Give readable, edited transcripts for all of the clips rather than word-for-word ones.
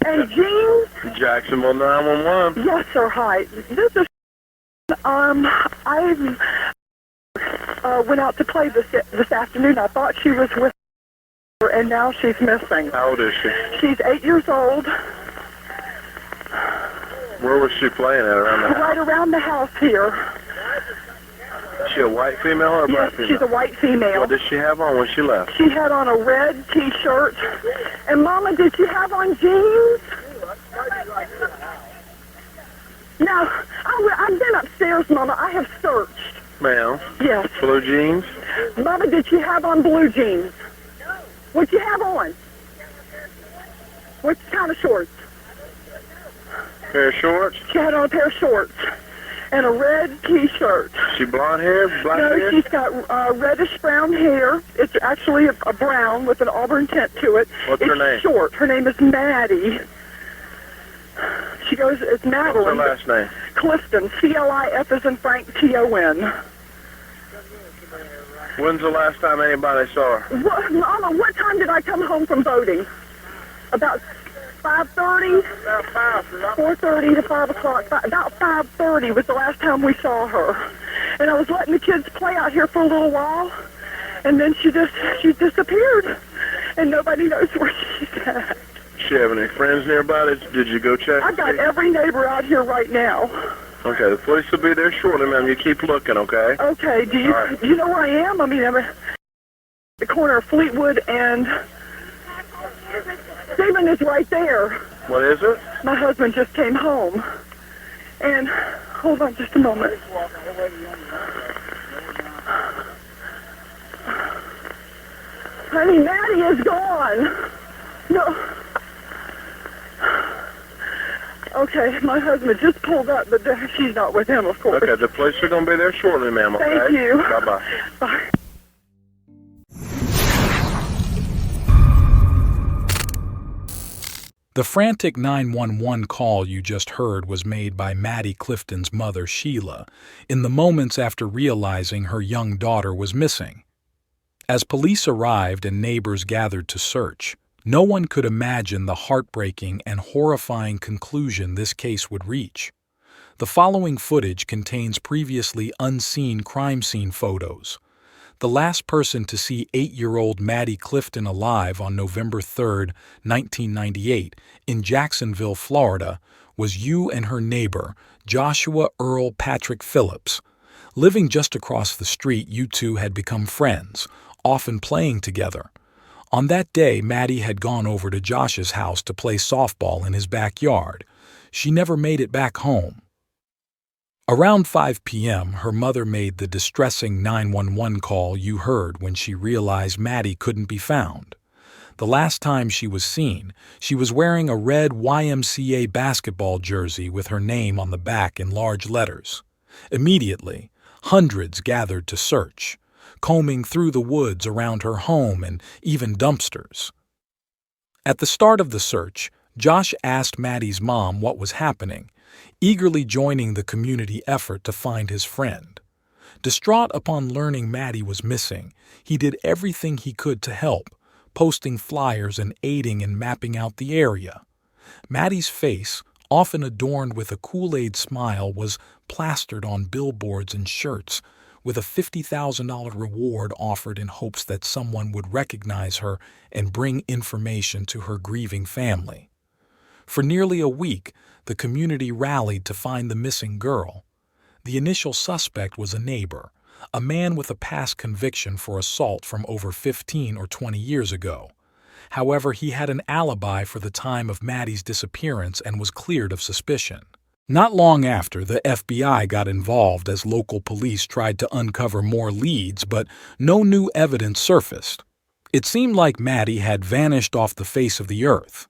And Jean? Jacksonville 911. Yes, sir. Hi. This is, I went out to play this afternoon. I thought she was with her, and now she's missing. How old is she? She's 8 years old. Where was she playing at around the house? Right around the house here. Is she a white female or a black Yes, female? she's a white female. What did she have on when she left? She had on a red T-shirt. And, Mama, did she have on jeans? No, I've been upstairs, Mama. I have searched. Ma'am? Yes. Blue jeans? Mama, did she have on blue jeans? What'd she have on? What kind of shorts? Pair of shorts? She had on a pair of shorts and a red T-shirt. She blonde hair, black No, hair? she's got reddish brown hair. It's actually a brown with an auburn tint to it. What's her name? It's short. Her name is Maddie. She goes, it's Madeline. What's her last name? Clifton, C-L-I-F as in Frank, T-O-N. When's the last time anybody saw her? Mama, what time did I come home from boating? About 5:30? 4:30 to 5 o'clock. About 5:30 was the last time we saw her. And I was letting the kids play out here for a little while, and then she disappeared, and nobody knows where she's at. Does she have any friends nearby? Did you go check? I got every neighbor out here right now. Okay, the police will be there shortly, ma'am. You keep looking, okay? Okay, do you know where I am? I mean, I'm at the corner of Fleetwood and Stephen is right there. What is it? My husband just came home. And, hold on just a moment. Honey, Maddie is gone. No. Okay, my husband just pulled up, but she's not with him, of course. Okay, the police are going to be there shortly, ma'am, okay? Thank you. Bye-bye. Bye. The frantic 911 call you just heard was made by Maddie Clifton's mother, Sheila, in the moments after realizing her young daughter was missing. As police arrived and neighbors gathered to search, no one could imagine the heartbreaking and horrifying conclusion this case would reach. The following footage contains previously unseen crime scene photos. The last person to see 8-year-old Maddie Clifton alive on November 3, 1998, in Jacksonville, Florida, was you and her neighbor, Joshua Earl Patrick Phillips. Living just across the street, you two had become friends, often playing together. On that day, Maddie had gone over to Josh's house to play softball in his backyard. She never made it back home. Around 5 p.m., her mother made the distressing 911 call you heard when she realized Maddie couldn't be found. The last time she was seen, she was wearing a red YMCA basketball jersey with her name on the back in large letters. Immediately, hundreds gathered to search, combing through the woods around her home and even dumpsters. At the start of the search, Josh asked Maddie's mom what was happening, eagerly joining the community effort to find his friend. Distraught upon learning Maddie was missing, he did everything he could to help, posting flyers and aiding in mapping out the area. Maddie's face, often adorned with a Kool-Aid smile, was plastered on billboards and shirts, with a $50,000 reward offered in hopes that someone would recognize her and bring information to her grieving family. For nearly a week, the community rallied to find the missing girl. The initial suspect was a neighbor, a man with a past conviction for assault from over 15 or 20 years ago. However, he had an alibi for the time of Maddie's disappearance and was cleared of suspicion. Not long after, the FBI got involved as local police tried to uncover more leads, but no new evidence surfaced. It seemed like Maddie had vanished off the face of the earth.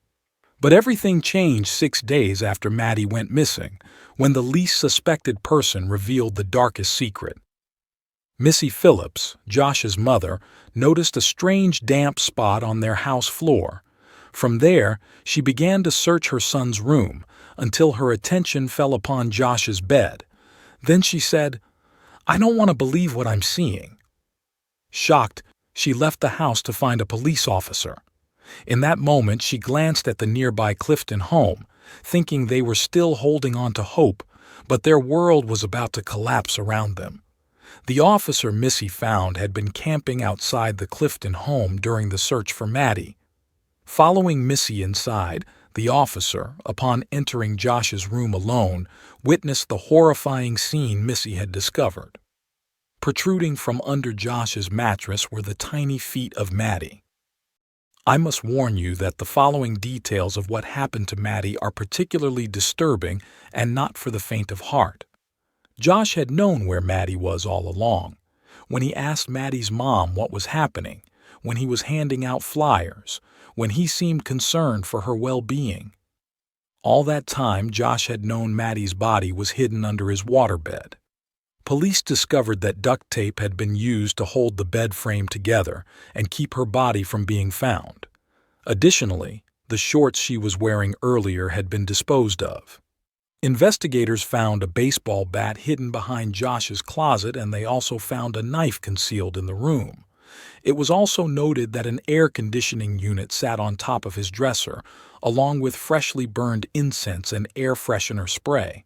But everything changed 6 days after Maddie went missing, when the least suspected person revealed the darkest secret. Missy Phillips, Josh's mother, noticed a strange damp spot on their house floor. From there, she began to search her son's room until her attention fell upon Josh's bed. Then she said, "I don't want to believe what I'm seeing." Shocked, she left the house to find a police officer. In that moment, she glanced at the nearby Clifton home, thinking they were still holding on to hope, but their world was about to collapse around them. The officer Missy found had been camping outside the Clifton home during the search for Maddie. Following Missy inside, the officer, upon entering Josh's room alone, witnessed the horrifying scene Missy had discovered. Protruding from under Josh's mattress were the tiny feet of Maddie. I must warn you that the following details of what happened to Maddie are particularly disturbing and not for the faint of heart. Josh had known where Maddie was all along. When he asked Maddie's mom what was happening, when he was handing out flyers, when he seemed concerned for her well-being. All that time, Josh had known Maddie's body was hidden under his waterbed. Police discovered that duct tape had been used to hold the bed frame together and keep her body from being found. Additionally, the shorts she was wearing earlier had been disposed of. Investigators found a baseball bat hidden behind Josh's closet, and they also found a knife concealed in the room. It was also noted that an air conditioning unit sat on top of his dresser, along with freshly burned incense and air freshener spray.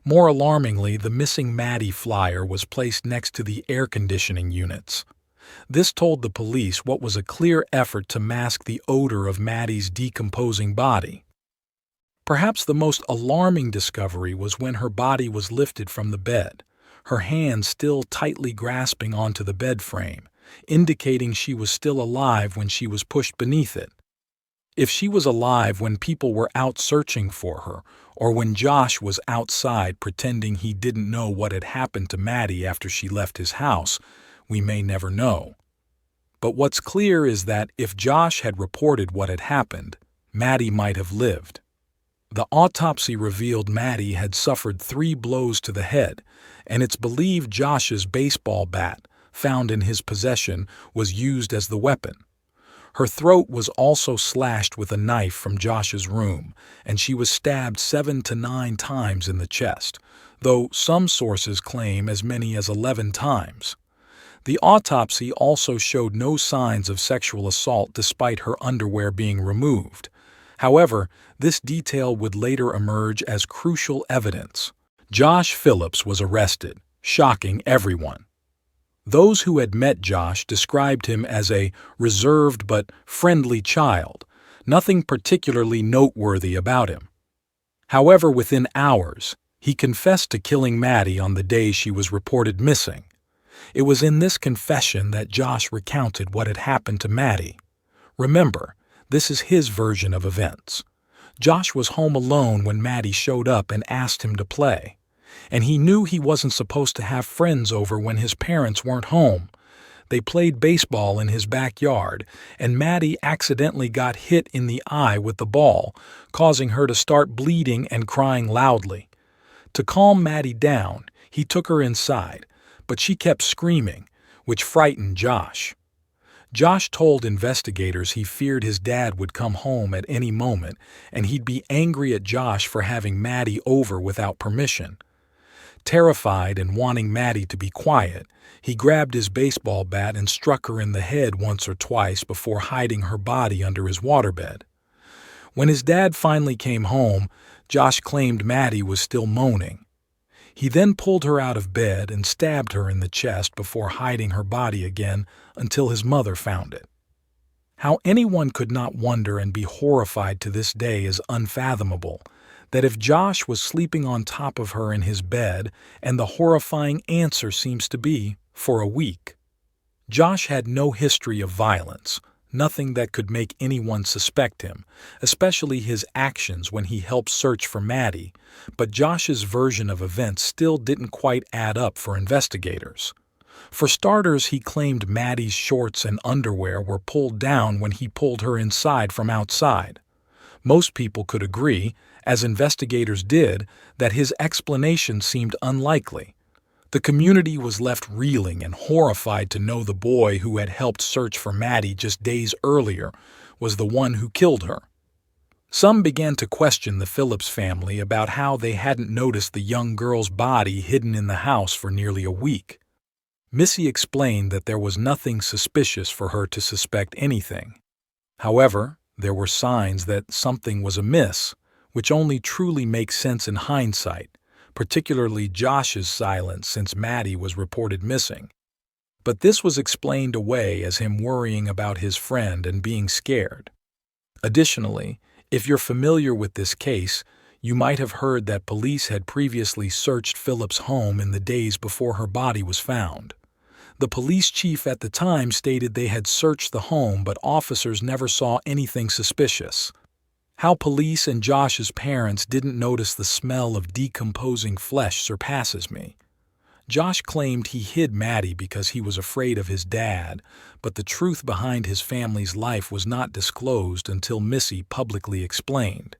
More alarmingly, the missing Maddie flyer was placed next to the air conditioning units. This told the police what was a clear effort to mask the odor of Maddie's decomposing body. Perhaps the most alarming discovery was when her body was lifted from the bed, her hands still tightly grasping onto the bed frame, indicating she was still alive when she was pushed beneath it. If she was alive when people were out searching for her, or when Josh was outside pretending he didn't know what had happened to Maddie after she left his house, we may never know. But what's clear is that if Josh had reported what had happened, Maddie might have lived. The autopsy revealed Maddie had suffered 3 blows to the head, and it's believed Josh's baseball bat, found in his possession, was used as the weapon. Her throat was also slashed with a knife from Josh's room, and she was stabbed 7 to 9 times in the chest, though some sources claim as many as 11 times. The autopsy also showed no signs of sexual assault despite her underwear being removed. However, this detail would later emerge as crucial evidence. Josh Phillips was arrested, shocking everyone. Those who had met Josh described him as a reserved but friendly child, nothing particularly noteworthy about him. However, within hours, he confessed to killing Maddie on the day she was reported missing. It was in this confession that Josh recounted what had happened to Maddie. Remember, this is his version of events. Josh was home alone when Maddie showed up and asked him to play, and he knew he wasn't supposed to have friends over when his parents weren't home. They played baseball in his backyard, and Maddie accidentally got hit in the eye with the ball, causing her to start bleeding and crying loudly. To calm Maddie down, he took her inside, but she kept screaming, which frightened Josh. Josh told investigators he feared his dad would come home at any moment, and he'd be angry at Josh for having Maddie over without permission. Terrified and wanting Maddie to be quiet, he grabbed his baseball bat and struck her in the head once or twice before hiding her body under his waterbed. When his dad finally came home, Josh claimed Maddie was still moaning. He then pulled her out of bed and stabbed her in the chest before hiding her body again until his mother found it. How anyone could not wonder and be horrified to this day is unfathomable. That if Josh was sleeping on top of her in his bed, and the horrifying answer seems to be, for a week. Josh had no history of violence, nothing that could make anyone suspect him, especially his actions when he helped search for Maddie, but Josh's version of events still didn't quite add up for investigators. For starters, he claimed Maddie's shorts and underwear were pulled down when he pulled her inside from outside. Most people could agree, as investigators did, that his explanation seemed unlikely. The community was left reeling and horrified to know the boy who had helped search for Maddie just days earlier was the one who killed her. Some began to question the Phillips family about how they hadn't noticed the young girl's body hidden in the house for nearly a week. Missy explained that there was nothing suspicious for her to suspect anything. However, there were signs that something was amiss, which only truly makes sense in hindsight, particularly Josh's silence since Maddie was reported missing. But this was explained away as him worrying about his friend and being scared. Additionally, if you're familiar with this case, you might have heard that police had previously searched Phillips' home in the days before her body was found. The police chief at the time stated they had searched the home, but officers never saw anything suspicious. How police and Josh's parents didn't notice the smell of decomposing flesh surpasses me. Josh claimed he hid Maddie because he was afraid of his dad, but the truth behind his family's life was not disclosed until Missy publicly explained.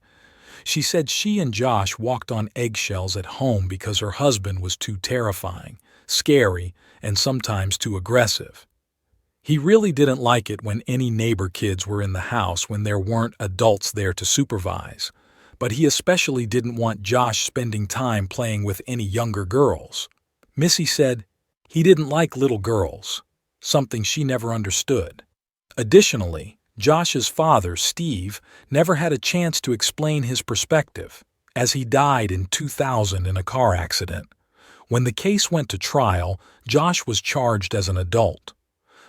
She said she and Josh walked on eggshells at home because her husband was too terrifying, scary, and sometimes too aggressive. He really didn't like it when any neighbor kids were in the house when there weren't adults there to supervise, but he especially didn't want Josh spending time playing with any younger girls. Missy said he didn't like little girls, something she never understood. Additionally, Josh's father, Steve, never had a chance to explain his perspective, as he died in 2000 in a car accident. When the case went to trial, Josh was charged as an adult.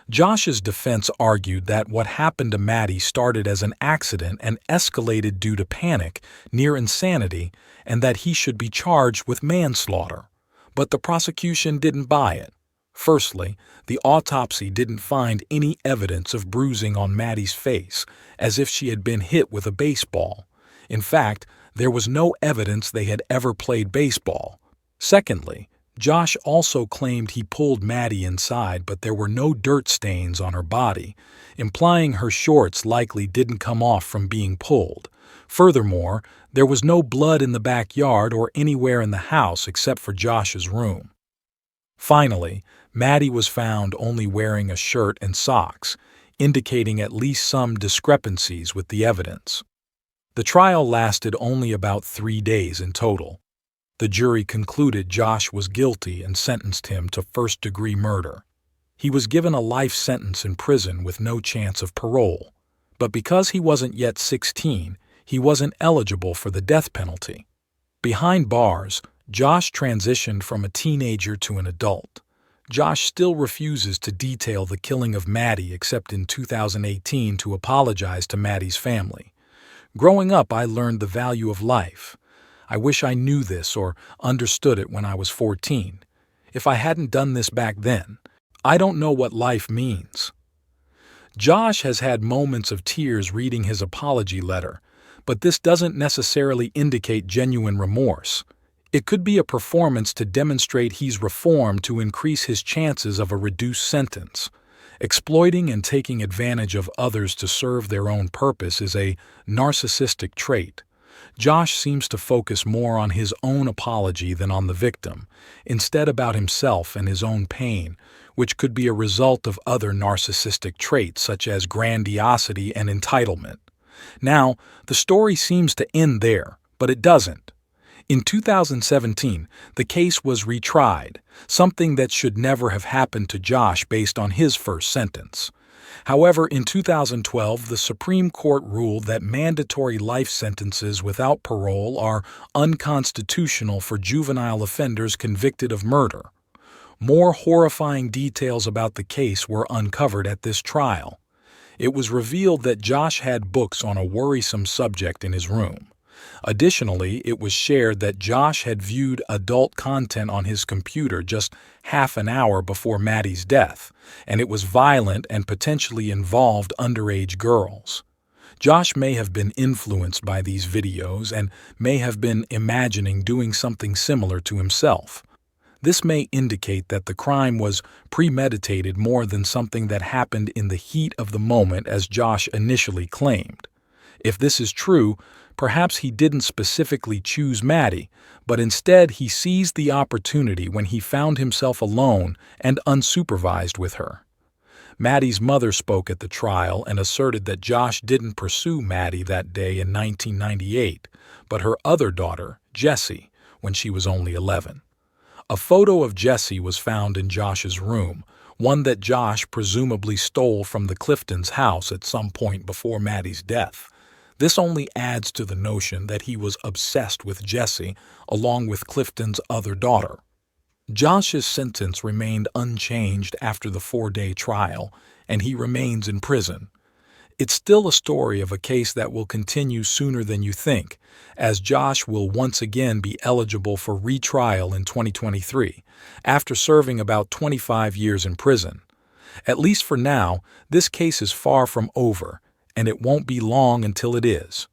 Josh's defense argued that what happened to Maddie started as an accident and escalated due to panic, near insanity, and that he should be charged with manslaughter. But the prosecution didn't buy it. Firstly, the autopsy didn't find any evidence of bruising on Maddie's face, as if she had been hit with a baseball. In fact, there was no evidence they had ever played baseball. Secondly, Josh also claimed he pulled Maddie inside, but there were no dirt stains on her body, implying her shorts likely didn't come off from being pulled. Furthermore, there was no blood in the backyard or anywhere in the house except for Josh's room. Finally, Maddie was found only wearing a shirt and socks, indicating at least some discrepancies with the evidence. The trial lasted only about 3 days in total. The jury concluded Josh was guilty and sentenced him to first-degree murder. He was given a life sentence in prison with no chance of parole, but because he wasn't yet 16, he wasn't eligible for the death penalty. Behind bars, Josh transitioned from a teenager to an adult. Josh still refuses to detail the killing of Maddie except in 2018 to apologize to Maddie's family. Growing up, I learned the value of life. I wish I knew this or understood it when I was 14. If I hadn't done this back then, I don't know what life means. Josh has had moments of tears reading his apology letter, but this doesn't necessarily indicate genuine remorse. It could be a performance to demonstrate he's reformed to increase his chances of a reduced sentence. Exploiting and taking advantage of others to serve their own purpose is a narcissistic trait. Josh seems to focus more on his own apology than on the victim, instead about himself and his own pain, which could be a result of other narcissistic traits such as grandiosity and entitlement. Now, the story seems to end there, but it doesn't. In 2017, the case was retried, something that should never have happened to Josh based on his first sentence. However, in 2012, the Supreme Court ruled that mandatory life sentences without parole are unconstitutional for juvenile offenders convicted of murder. More horrifying details about the case were uncovered at this trial. It was revealed that Josh had books on a worrisome subject in his room. Additionally, it was shared that Josh had viewed adult content on his computer just half an hour before Maddie's death, and it was violent and potentially involved underage girls. Josh may have been influenced by these videos and may have been imagining doing something similar to himself. This may indicate that the crime was premeditated more than something that happened in the heat of the moment as Josh initially claimed. If this is true, perhaps he didn't specifically choose Maddie, but instead he seized the opportunity when he found himself alone and unsupervised with her. Maddie's mother spoke at the trial and asserted that Josh didn't pursue Maddie that day in 1998, but her other daughter, Jessie, when she was only 11. A photo of Jessie was found in Josh's room, one that Josh presumably stole from the Cliftons' house at some point before Maddie's death. This only adds to the notion that he was obsessed with Jessie, along with Clifton's other daughter. Josh's sentence remained unchanged after the 4-day trial, and he remains in prison. It's still a story of a case that will continue sooner than you think, as Josh will once again be eligible for retrial in 2023, after serving about 25 years in prison. At least for now, this case is far from over, and it won't be long until it is.